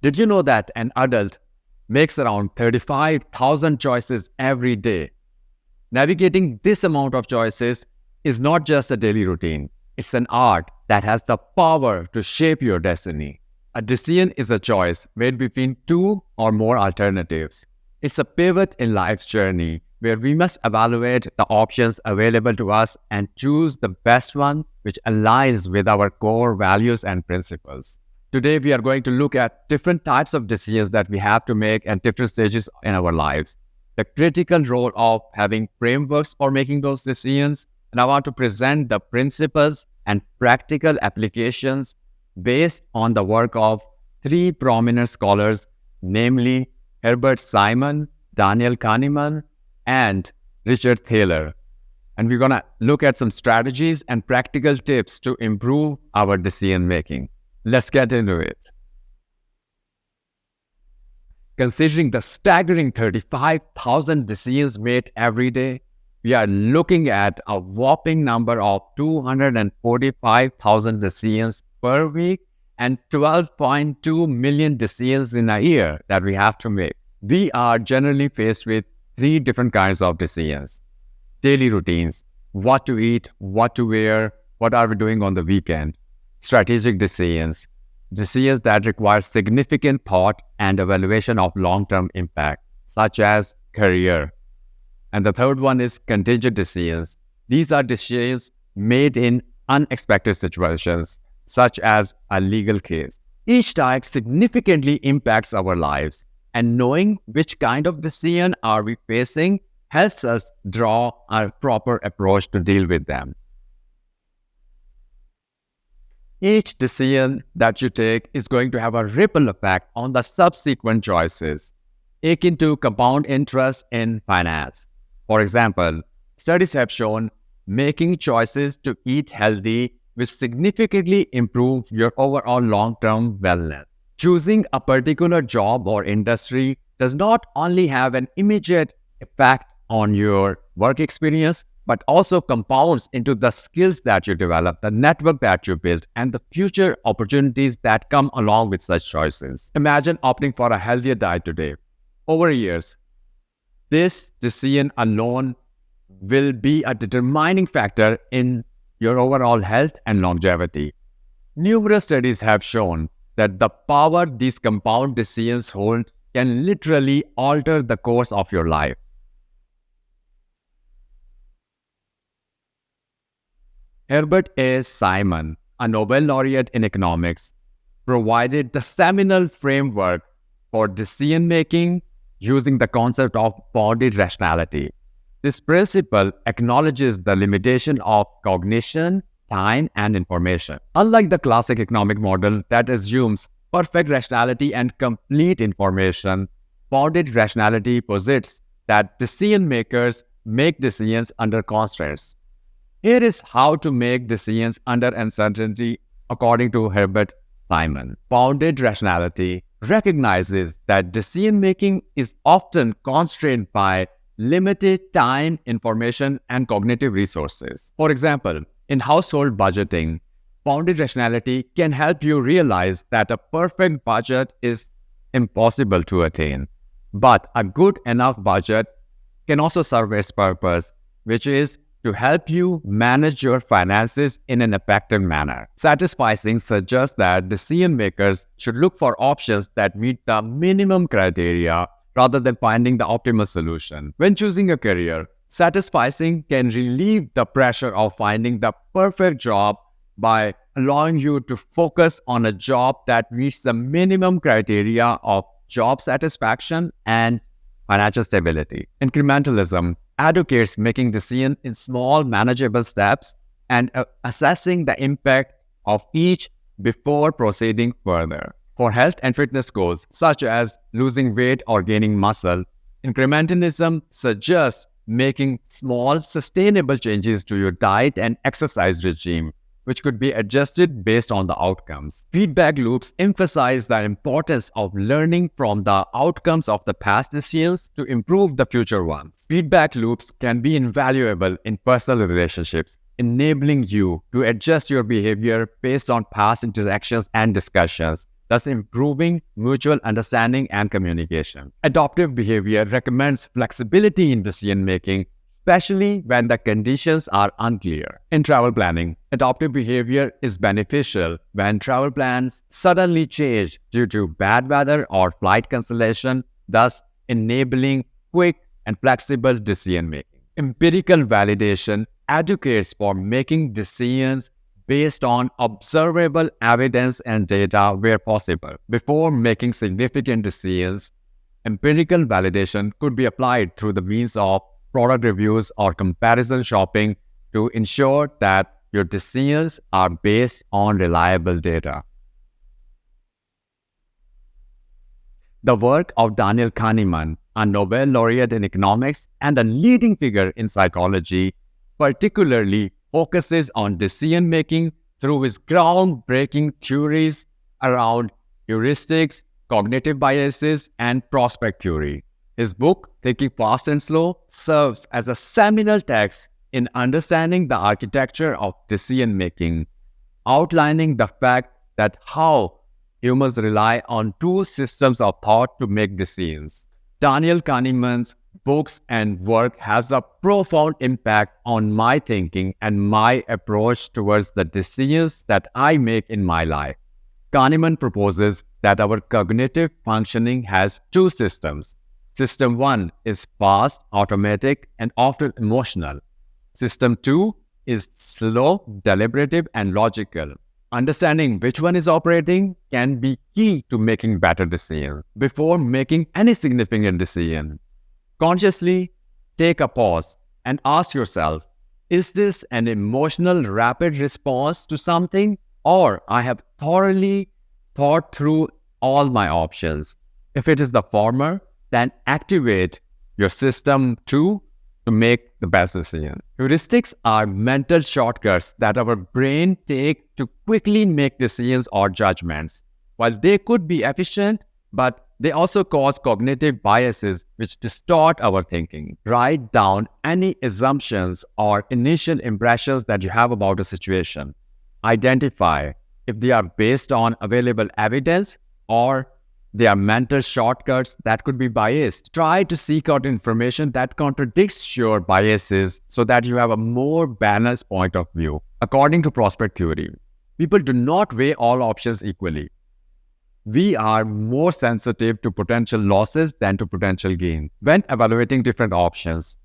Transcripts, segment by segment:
Did you know that an adult makes around 35,000 choices every day? Navigating this amount of choices is not just a daily routine. It's an art that has the power to shape your destiny. A decision is a choice made between two or more alternatives. It's a pivot in life's journey where we must evaluate the options available to us and choose the best one which aligns with our core values and principles. Today, we are going to look at different types of decisions that we have to make at different stages in our lives, the critical role of having frameworks for making those decisions, and I want to present the principles and practical applications based on the work of three prominent scholars, namely Herbert Simon, Daniel Kahneman, and Richard Thaler. And we're going to look at some strategies and practical tips to improve our decision making. Let's get into it. Considering the staggering 35,000 decisions made every day, we are looking at a whopping number of 245,000 decisions per week and 12.2 million decisions in a year that we have to make. We are generally faced with three different kinds of decisions. Daily routines, what to eat, what to wear, what are we doing on the weekend. Strategic decisions, decisions that require significant thought and evaluation of long-term impact, such as career. And the third one is contingent decisions. These are decisions made in unexpected situations, such as a legal case. Each type significantly impacts our lives, and knowing which kind of decision are we facing helps us draw a proper approach to deal with them. Each decision that you take is going to have a ripple effect on the subsequent choices, akin to compound interest in finance. For example, studies have shown making choices to eat healthy will significantly improve your overall long-term wellness. Choosing a particular job or industry does not only have an immediate effect on your work experience, but also compounds into the skills that you develop, the network that you build, and the future opportunities that come along with such choices. Imagine opting for a healthier diet today. Over years, this decision alone will be a determining factor in your overall health and longevity. Numerous studies have shown that the power these compound decisions hold can literally alter the course of your life. Herbert Simon, a Nobel laureate in economics, provided the seminal framework for decision-making using the concept of bounded rationality. This principle acknowledges the limitation of cognition, time, and information. Unlike the classic economic model that assumes perfect rationality and complete information, bounded rationality posits that decision-makers make decisions under constraints. Here is how to make decisions under uncertainty according to Herbert Simon. Bounded rationality recognizes that decision-making is often constrained by limited time, information, and cognitive resources. For example, in household budgeting, bounded rationality can help you realize that a perfect budget is impossible to attain. But a good enough budget can also serve its purpose, which is to help you manage your finances in an effective manner. Satisficing suggests that decision makers should look for options that meet the minimum criteria rather than finding the optimal solution. When choosing a career, satisficing can relieve the pressure of finding the perfect job by allowing you to focus on a job that meets the minimum criteria of job satisfaction and financial stability. Incrementalism advocates making decisions in small, manageable steps and assessing the impact of each before proceeding further. For health and fitness goals, such as losing weight or gaining muscle, incrementalism suggests making small, sustainable changes to your diet and exercise regime, which could be adjusted based on the outcomes. Feedback loops emphasize the importance of learning from the outcomes of the past decisions to improve the future ones. Feedback loops can be invaluable in personal relationships, enabling you to adjust your behavior based on past interactions and discussions, thus improving mutual understanding and communication. Adaptive behavior recommends flexibility in decision-making, especially when the conditions are unclear. In travel planning, adaptive behavior is beneficial when travel plans suddenly change due to bad weather or flight cancellation, thus enabling quick and flexible decision-making. Empirical validation advocates for making decisions based on observable evidence and data where possible. Before making significant decisions, empirical validation could be applied through the means of product reviews or comparison shopping to ensure that your decisions are based on reliable data. The work of Daniel Kahneman, a Nobel laureate in economics and a leading figure in psychology, particularly focuses on decision-making through his groundbreaking theories around heuristics, cognitive biases, and prospect theory. His book, Thinking Fast and Slow, serves as a seminal text in understanding the architecture of decision-making, outlining the fact that how humans rely on two systems of thought to make decisions. Daniel Kahneman's books and work has a profound impact on my thinking and my approach towards the decisions that I make in my life. Kahneman proposes that our cognitive functioning has two systems. System 1 is fast, automatic, and often emotional. System 2 is slow, deliberative, and logical. Understanding which one is operating can be key to making better decisions. Before making any significant decision, consciously take a pause and ask yourself, is this an emotional rapid response to something, or I have thoroughly thought through all my options? If it is the former, then activate your system 2 to make the best decision. Heuristics are mental shortcuts that our brain take to quickly make decisions or judgments. While they could be efficient, but they also cause cognitive biases which distort our thinking. Write down any assumptions or initial impressions that you have about a situation. Identify if they are based on available evidence or they are mental shortcuts that could be biased. Try to seek out information that contradicts your biases so that you have a more balanced point of view. According to prospect theory, people do not weigh all options equally. We are more sensitive to potential losses than to potential gains. When evaluating different options,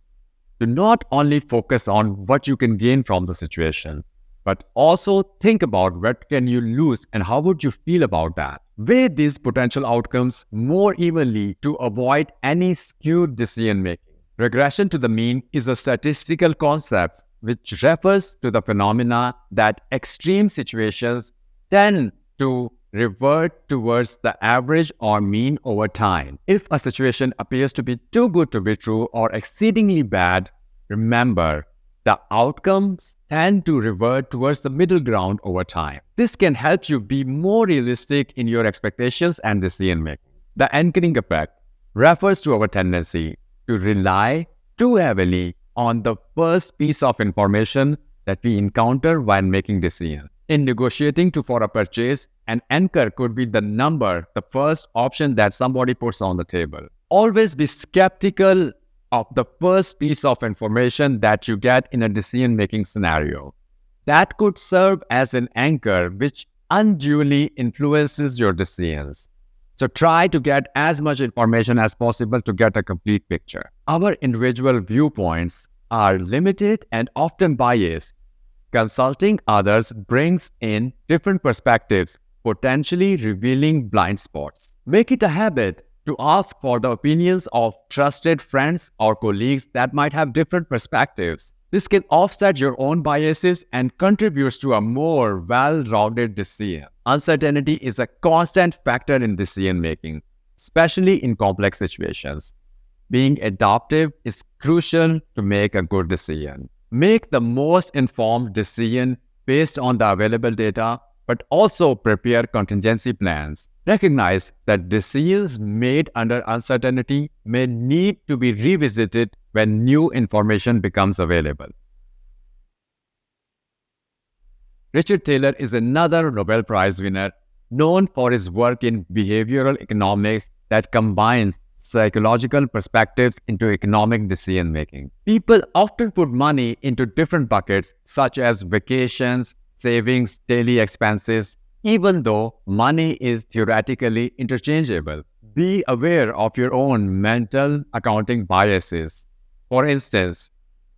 do not only focus on what you can gain from the situation, but also think about what can you lose and how would you feel about that. Weigh these potential outcomes more evenly to avoid any skewed decision-making. Regression to the mean is a statistical concept which refers to the phenomena that extreme situations tend to revert towards the average or mean over time. If a situation appears to be too good to be true or exceedingly bad, remember, the outcomes tend to revert towards the middle ground over time. This can help you be more realistic in your expectations and decision-making. The anchoring effect refers to our tendency to rely too heavily on the first piece of information that we encounter while making decisions. In negotiating for a purchase, an anchor could be the number, the first option that somebody puts on the table. Always be skeptical of the first piece of information that you get in a decision-making scenario. That could serve as an anchor which unduly influences your decisions. So try to get as much information as possible to get a complete picture. Our individual viewpoints are limited and often biased. Consulting others brings in different perspectives, potentially revealing blind spots. Make it a habit to ask for the opinions of trusted friends or colleagues that might have different perspectives. This can offset your own biases and contributes to a more well-rounded decision. Uncertainty is a constant factor in decision-making, especially in complex situations. Being adaptive is crucial to make a good decision. Make the most informed decision based on the available data, but also prepare contingency plans. Recognize that decisions made under uncertainty may need to be revisited when new information becomes available. Richard Thaler is another Nobel Prize winner known for his work in behavioral economics that combines psychological perspectives into economic decision-making. People often put money into different buckets such as vacations, savings, daily expenses, even though money is theoretically interchangeable. Be aware of your own mental accounting biases. For instance,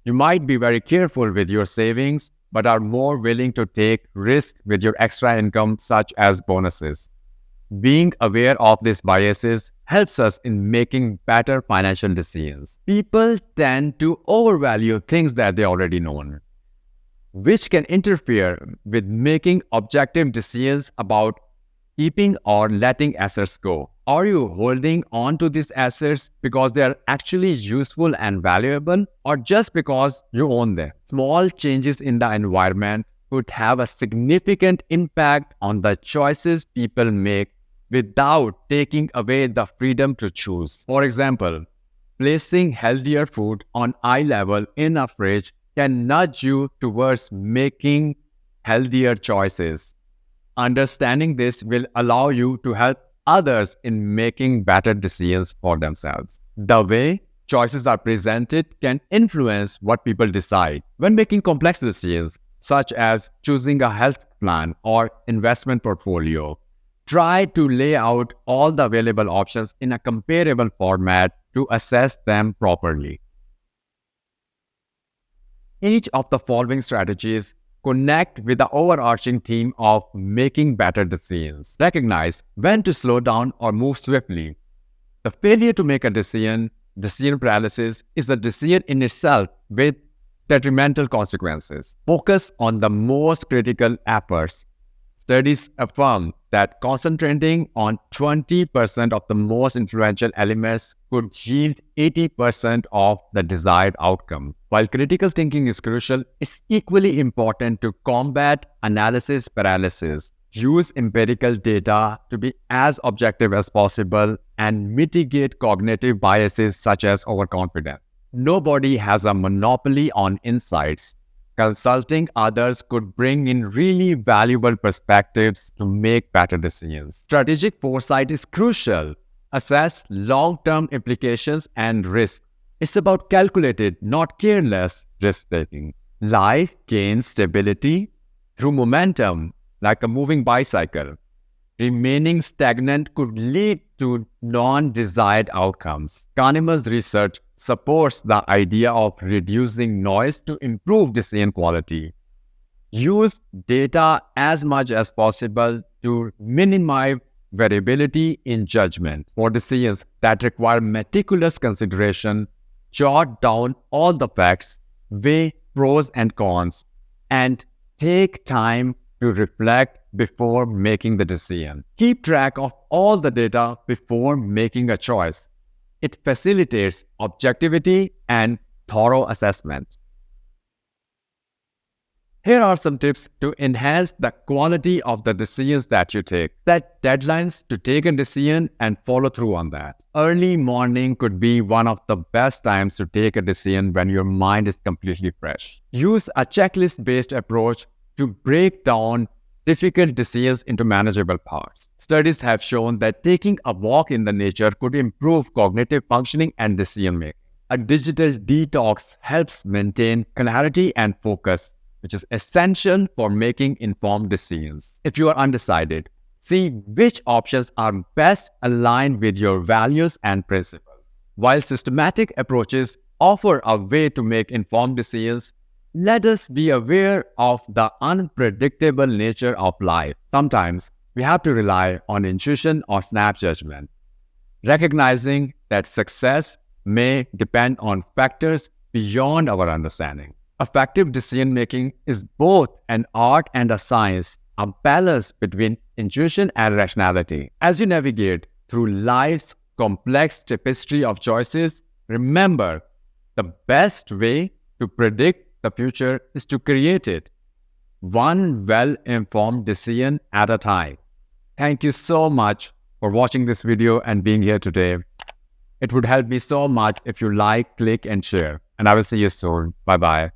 you might be very careful with your savings, but are more willing to take risks with your extra income, such as bonuses. Being aware of these biases helps us in making better financial decisions. People tend to overvalue things that they already know, which can interfere with making objective decisions about keeping or letting assets go. Are you holding on to these assets because they are actually useful and valuable, or just because you own them? Small changes in the environment could have a significant impact on the choices people make without taking away the freedom to choose. For example, placing healthier food on eye level in a fridge can nudge you towards making healthier choices. Understanding this will allow you to help others in making better decisions for themselves. The way choices are presented can influence what people decide. When making complex decisions, such as choosing a health plan or investment portfolio, try to lay out all the available options in a comparable format to assess them properly. Each of the following strategies connect with the overarching theme of making better decisions. Recognize when to slow down or move swiftly. The failure to make a decision paralysis, is a decision in itself with detrimental consequences. Focus on the most critical efforts. Studies affirm that concentrating on 20% of the most influential elements could yield 80% of the desired outcome. While critical thinking is crucial, it's equally important to combat analysis paralysis. Use empirical data to be as objective as possible and mitigate cognitive biases such as overconfidence. Nobody has a monopoly on insights. Consulting others could bring in really valuable perspectives to make better decisions. Strategic foresight is crucial. Assess long-term implications and risk. It's about calculated, not careless risk-taking. Life gains stability through momentum, like a moving bicycle. Remaining stagnant could lead to non-desired outcomes. Kahneman's research supports the idea of reducing noise to improve decision quality. Use data as much as possible to minimize variability in judgment. For decisions that require meticulous consideration, jot down all the facts, weigh pros and cons, and take time to reflect before making the decision. Keep track of all the data before making a choice. It facilitates objectivity and thorough assessment. Here are some tips to enhance the quality of the decisions that you take. Set deadlines to take a decision and follow through on that. Early morning could be one of the best times to take a decision when your mind is completely fresh. Use a checklist-based approach to break down difficult decisions into manageable parts. Studies have shown that taking a walk in the nature could improve cognitive functioning and decision-making. A digital detox helps maintain clarity and focus, which is essential for making informed decisions. If you are undecided, see which options are best aligned with your values and principles. While systematic approaches offer a way to make informed decisions, let us be aware of the unpredictable nature of life. Sometimes we have to rely on intuition or snap judgment, recognizing that success may depend on factors beyond our understanding. Effective decision-making is both an art and a science, a balance between intuition and rationality. As you navigate through life's complex tapestry of choices, remember, the best way to predict the future is to create it, one well-informed decision at a time. Thank you so much for watching this video and being here today. It would help me so much if you like, click, and share. And I will see you soon. Bye-bye.